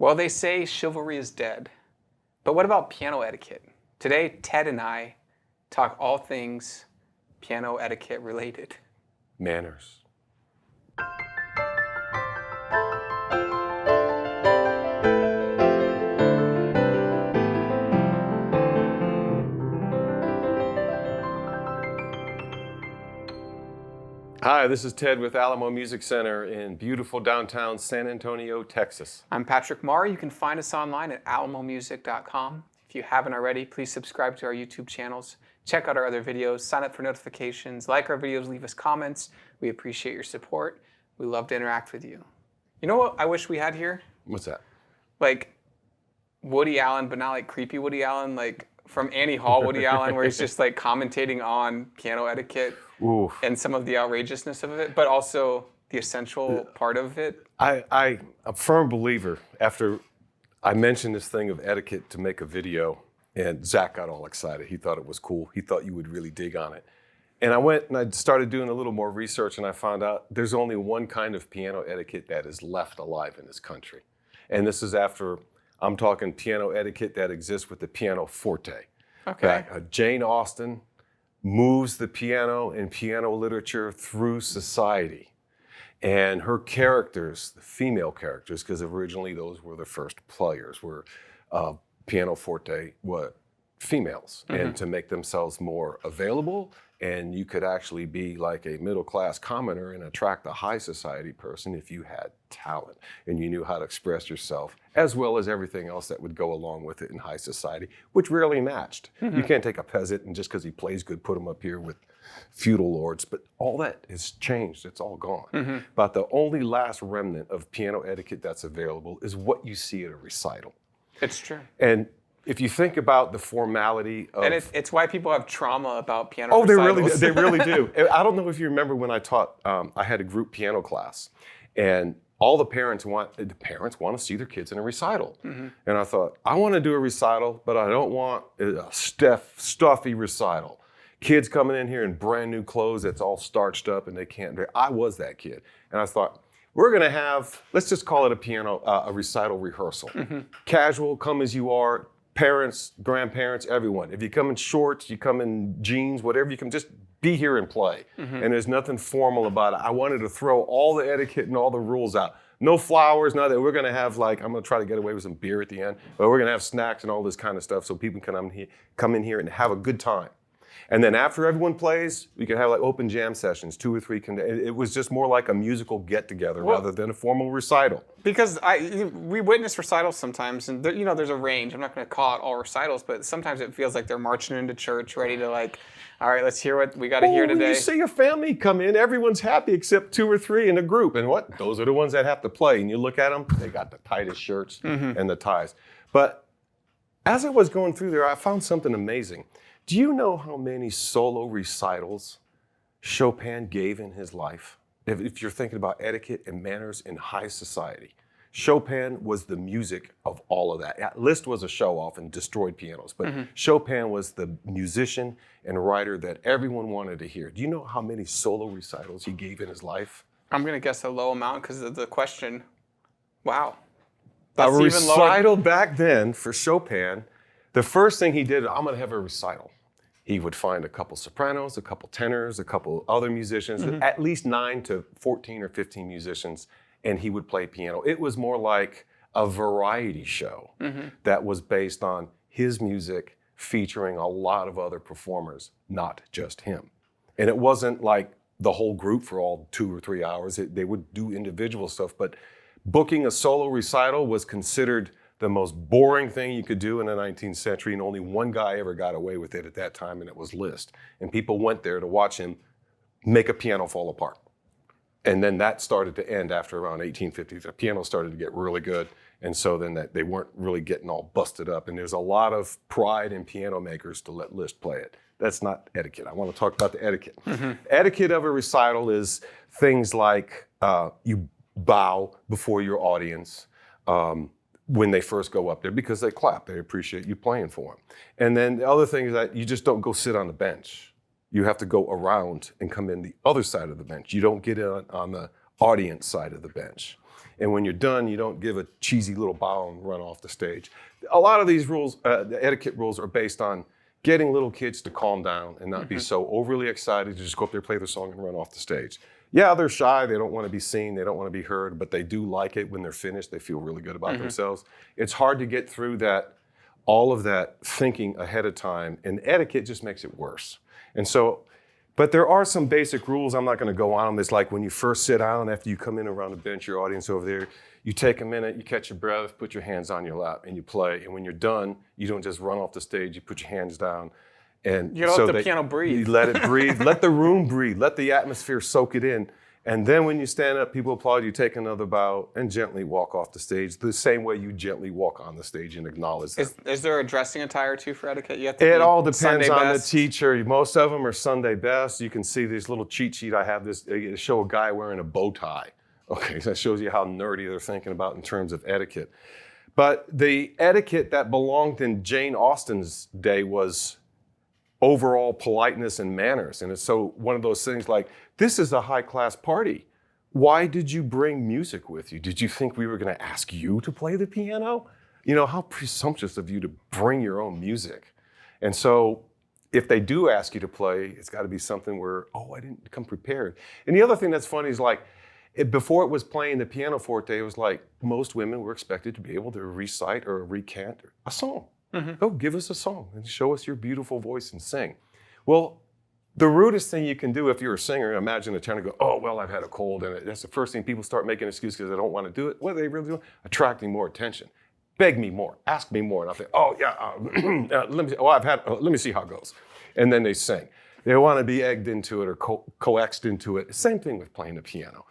Well, they say chivalry is dead. But what about piano etiquette? Today, Ted and I talk all things piano etiquette related. Manners. Hi, this is Ted with Alamo Music Center in beautiful downtown San Antonio, Texas. I'm Patrick Marr. You can find us online at alamomusic.com. If you haven't already, please subscribe to our YouTube channels. Check out our other videos, sign up for notifications, like our videos, leave us comments. We appreciate your support. We love to interact with you. You know what I wish we had here? What's that? Like Woody Allen, but not like creepy Woody Allen, like from Annie Hall Woody Allen, where he's just like commentating on piano etiquette. Ooh. And some of the outrageousness of it, but also the essential part of it. I'm a firm believer. After I mentioned this thing of etiquette to make a video, and Zach got all excited. He thought it was cool. He thought you would really dig on it. And I went and I started doing a little more research, and I found out there's only one kind of piano etiquette that is left alive in this country. And this is after, I'm talking piano etiquette that exists with the pianoforte. Okay. Jane Austen moves the piano and piano literature through society. And her characters, the female characters, because originally those were the first players, were pianoforte were females. Mm-hmm. And to make themselves more available, and you could actually be like a middle-class commoner and attract a high society person if you had talent and you knew how to express yourself, as well as everything else that would go along with it in high society, which rarely matched. Mm-hmm. You can't take a peasant and just because he plays good, put him up here with feudal lords, but all that has changed. It's all gone. Mm-hmm. But the only last remnant of piano etiquette that's available is what you see at a recital. It's true. And if you think about the formality of... And it's why people have trauma about piano recitals. They really do. I don't know if you remember when I taught, I had a group piano class, and all the parents want to see their kids in a recital. Mm-hmm. And I thought, I want to do a recital, but I don't want a stuffy recital. Kids coming in here in brand new clothes that's all starched up and they can't... I was that kid. And I thought, we're going to have, let's just call it a recital rehearsal. Mm-hmm. Casual, come as you are. Parents, grandparents, everyone. If you come in shorts, you come in jeans, whatever you come, just be here and play. Mm-hmm. And there's nothing formal about it. I wanted to throw all the etiquette and all the rules out. No flowers, nothing. We're gonna have I'm gonna try to get away with some beer at the end, but we're gonna have snacks and all this kind of stuff so people can come in here and have a good time. And then after everyone plays, we can have like open jam sessions, 2 or 3. It was just more like a musical get-together rather than a formal recital. Because we witness recitals sometimes, and there's a range. I'm not going to call it all recitals, but sometimes it feels like they're marching into church, ready to all right, let's hear what we got to hear today. You see a family come in, everyone's happy except 2 or 3 in a group, and what? Those are the ones that have to play. And you look at them, they got the tightest shirts and the ties. But as I was going through there, I found something amazing. Do you know how many solo recitals Chopin gave in his life? If you're thinking about etiquette and manners in high society, Chopin was the music of all of that. Liszt was a show-off and destroyed pianos, but Chopin was the musician and writer that everyone wanted to hear. Do you know how many solo recitals he gave in his life? I'm going to guess a low amount because of the question. Wow. That's a recital back then for Chopin, the first thing he did, I'm going to have a recital. He would find a couple sopranos, a couple tenors, a couple other musicians, at least 9 to 14 or 15 musicians, and he would play piano. It was more like a variety show that was based on his music featuring a lot of other performers, not just him. And it wasn't like the whole group for all 2 or 3 hours. They would do individual stuff, but booking a solo recital was considered the most boring thing you could do in the 19th century, and only one guy ever got away with it at that time, and it was Liszt. And people went there to watch him make a piano fall apart. And then that started to end after around 1850. The piano started to get really good, and so then they weren't really getting all busted up. And there's a lot of pride in piano makers to let Liszt play it. That's not etiquette. I want to talk about the etiquette. Etiquette of a recital is things like you bow before your audience, when they first go up there because they clap. They appreciate you playing for them. And then the other thing is that you just don't go sit on the bench. You have to go around and come in the other side of the bench. You don't get on the audience side of the bench. And when you're done, you don't give a cheesy little bow and run off the stage. A lot of these rules, the etiquette rules, are based on getting little kids to calm down and not be so overly excited to just go up there, play their song, and run off the stage. Yeah, they're shy. They don't want to be seen. They don't want to be heard, but they do like it when they're finished. They feel really good about themselves. It's hard to get through all of that thinking ahead of time, and etiquette just makes it worse. And so, but there are some basic rules. I'm not going to go on them. It's like when you first sit down, after you come in around the bench, your audience over there, you take a minute, you catch your breath, put your hands on your lap, and you play. And when you're done, you don't just run off the stage. You put your hands down. And you let the piano breathe. You let it breathe. Let the room breathe. Let the atmosphere soak it in. And then when you stand up, people applaud you, take another bow, and gently walk off the stage the same way you gently walk on the stage and acknowledge them. Is there a dressing attire too for etiquette? It all depends on the teacher. Most of them are Sunday best. You can see this little cheat sheet I have. They show a guy wearing a bow tie. Okay, so that shows you how nerdy they're thinking about in terms of etiquette. But the etiquette that belonged in Jane Austen's day was overall politeness and manners. And it's so one of those things like, this is a high-class party. Why did you bring music with you? Did you think we were going to ask you to play the piano? You know, how presumptuous of you to bring your own music. And so if they do ask you to play, it's got to be something where, oh, I didn't come prepared. And the other thing that's funny is like, before it was playing the pianoforte, it was like most women were expected to be able to recite or recant a song. Oh, give us a song and show us your beautiful voice and sing. Well, the rudest thing you can do if you're a singer, imagine a tenor go, oh, well, I've had a cold. And that's the first thing people start making excuses because they don't want to do it. What are they really doing? Attracting more attention. Beg me more. Ask me more. And I'll say, oh, yeah, let me see how it goes. And then they sing. They want to be egged into it or coaxed into it. Same thing with playing the piano.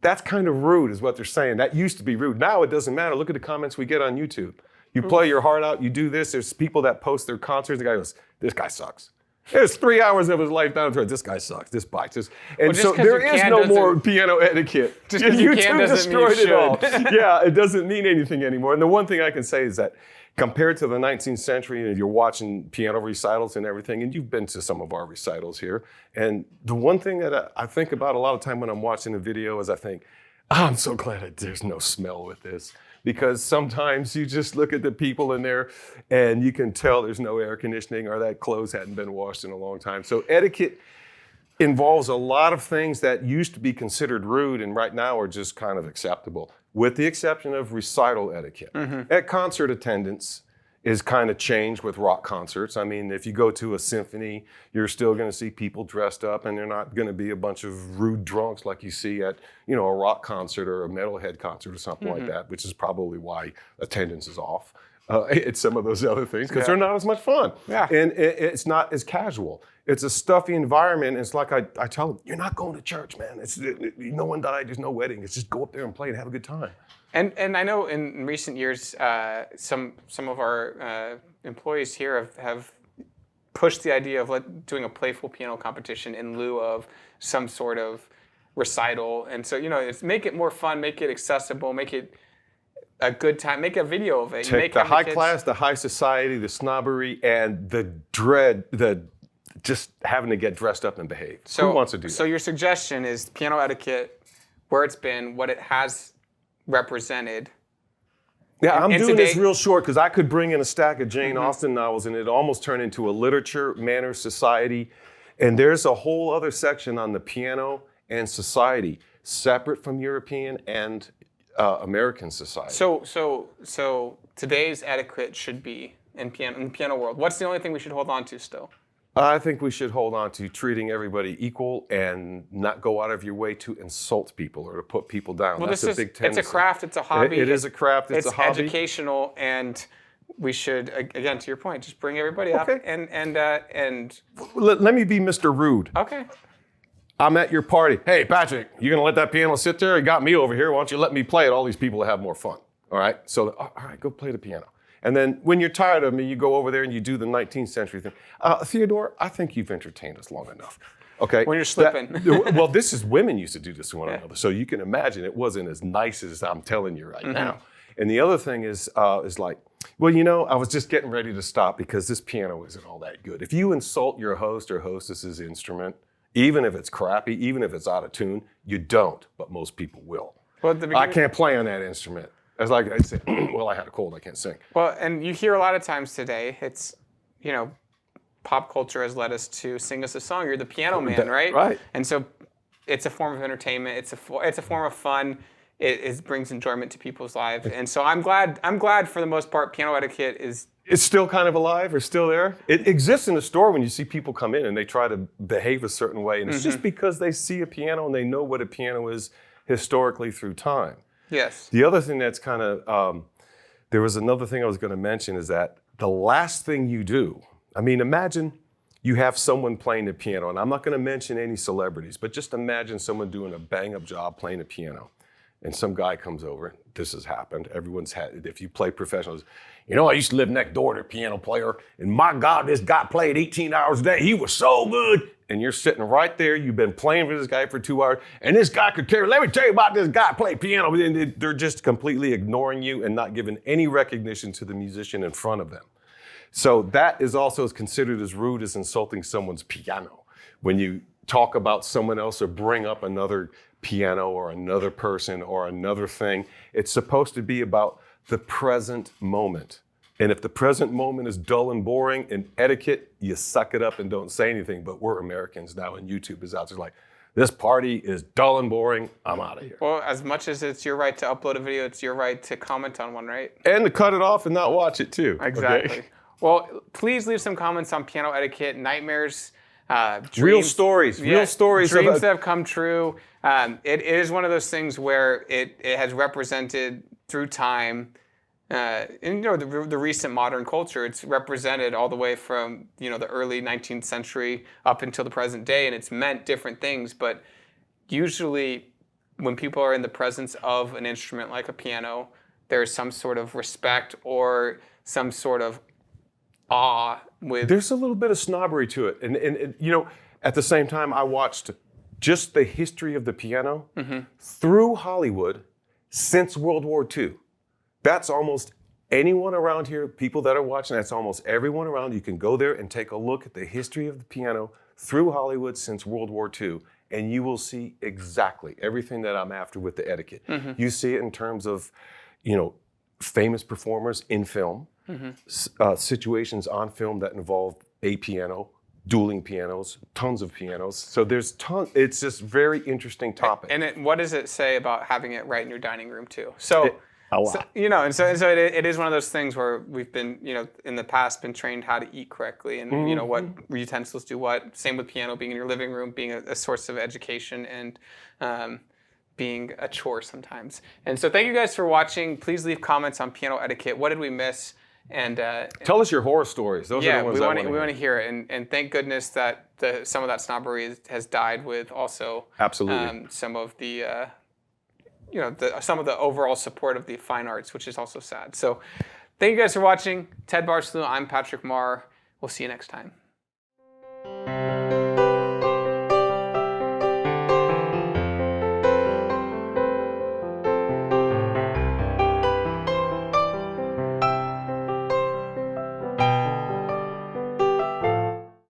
That's kind of rude is what they're saying. That used to be rude. Now it doesn't matter. Look at the comments we get on YouTube. You play your heart out, you do this. There's people that post their concerts. The guy goes, this guy sucks. There's 3 hours of his life down to it. This guy sucks. This bites. And so there is no more piano etiquette. Just YouTube destroyed it all. Yeah, it doesn't mean anything anymore. And the one thing I can say is that compared to the 19th century, and you're watching piano recitals and everything, and you've been to some of our recitals here, and the one thing that I think about a lot of time when I'm watching a video is I think, I'm so glad that there's no smell with this. Because sometimes you just look at the people in there and you can tell there's no air conditioning or that clothes hadn't been washed in a long time. So etiquette involves a lot of things that used to be considered rude and right now are just kind of acceptable, with the exception of recital etiquette. At concert attendance is kind of changed with rock concerts. I mean, if you go to a symphony, you're still going to see people dressed up, and they're not going to be a bunch of rude drunks like you see at, a rock concert or a metalhead concert or something like that, which is probably why attendance is off at some of those other things, because they're not as much fun. Yeah. And it's not as casual. It's a stuffy environment. It's like I tell them, you're not going to church, man. No one died, there's no wedding. It's just go up there and play and have a good time. And I know in recent years, some of our employees here have pushed the idea of doing a playful piano competition in lieu of some sort of recital. And so, it's make it more fun, make it accessible, make it a good time, make a video of it. Take the high class, the high society, the snobbery, and the dread, just having to get dressed up and behave. Who wants to do that? So your suggestion is piano etiquette, where it's been, what it has represented. Yeah, I'm doing this real short because I could bring in a stack of Jane Austen novels and it almost turned into a literature, manners, society. And there's a whole other section on the piano and society, separate from European and American society. So today's etiquette should be in the piano world. What's the only thing we should hold on to still? I think we should hold on to treating everybody equal and not go out of your way to insult people or to put people down. Well, That's a big tendency. It's a craft, it's a hobby. It is a craft, it's a hobby. It's educational, and we should, again, to your point, just bring everybody up and Let me be Mr. Rude. Okay. I'm at your party. Hey, Patrick, you gonna let that piano sit there? You got me over here. Why don't you let me play it? All these people will have more fun. All right? So, all right, go play the piano. And then when you're tired of me, you go over there and you do the 19th century thing. Theodore, I think you've entertained us long enough. Okay? When you're slipping. Well, this is women used to do this to one another. So you can imagine it wasn't as nice as I'm telling you right now. And the other thing is like, well, I was just getting ready to stop because this piano isn't all that good. If you insult your host or hostess's instrument, even if it's crappy, even if it's out of tune, you don't, but most people will. Well, at the I beginning, can't play on that instrument. It's like I say, well, I had a cold, I can't sing. well, and you hear a lot of times today, it's, you know, pop culture has led us to sing us a song. You're the piano man, right? Right. And so it's a form of entertainment. It's a form of fun. It brings enjoyment to people's lives. And so I'm glad for the most part, piano etiquette is. It's still kind of alive or still there. It exists in the store when you see people come in and they try to behave a certain way. And it's just because they see a piano and they know what a piano is historically through time. Yes. The other thing that's kind of, there was another thing I was going to mention is that the last thing you do, I mean, imagine you have someone playing the piano, and I'm not going to mention any celebrities, but just imagine someone doing a bang-up job playing a piano. And some guy comes over, this has happened, everyone's had it. If you play professionals, you know, I used to live next door to a piano player, and my God, this guy played 18 hours a day. He was so good. And you're sitting right there, you've been playing for this guy for 2 hours, and this guy could tell you, let me tell you about this guy play piano. And they're just completely ignoring you and not giving any recognition to the musician in front of them. So that is also considered as rude as insulting someone's piano. When you talk about someone else or bring up another piano or another person or another thing, it's supposed to be about the present moment. And if the present moment is dull and boring and etiquette, you suck it up and don't say anything. But we're Americans now, and YouTube is out there like, this party is dull and boring, I'm out of here. Well, as much as it's your right to upload a video, it's your right to comment on one, right? And to cut it off and not watch it too. Exactly. Okay? Well, please leave some comments on piano etiquette, nightmares, dreams. Real stories, Yeah, real stories. Dreams that have come true. It is one of those things where it has represented through time, in the recent modern culture. It's represented all the way from the early 19th century up until the present day, and it's meant different things. But usually, when people are in the presence of an instrument like a piano, there's some sort of respect or some sort of awe with. There's a little bit of snobbery to it, and at the same time, I watched just the history of the piano through Hollywood since World War II. That's almost anyone around here, people that are watching, that's almost everyone around. You can go there and take a look at the history of the piano through Hollywood since World War II, and you will see exactly everything that I'm after with the etiquette. You see it in terms of, famous performers in film, situations on film that involve a piano, dueling pianos, tons of pianos. So there's tons. It's just very interesting topic. And what does it say about having it right in your dining room too? So. A lot. So it is one of those things where we've been, in the past been trained how to eat correctly and, what utensils do what. Same with piano being in your living room, being a source of education and being a chore sometimes. And so thank you guys for watching. Please leave comments on piano etiquette. What did we miss? And tell us your horror stories. Those are the ones we want to hear it. And thank goodness that some of that snobbery has died with also absolutely some of the some of the overall support of the fine arts, which is also sad. So thank you guys for watching. Ted Barcelona, I'm Patrick Marr. We'll see you next time.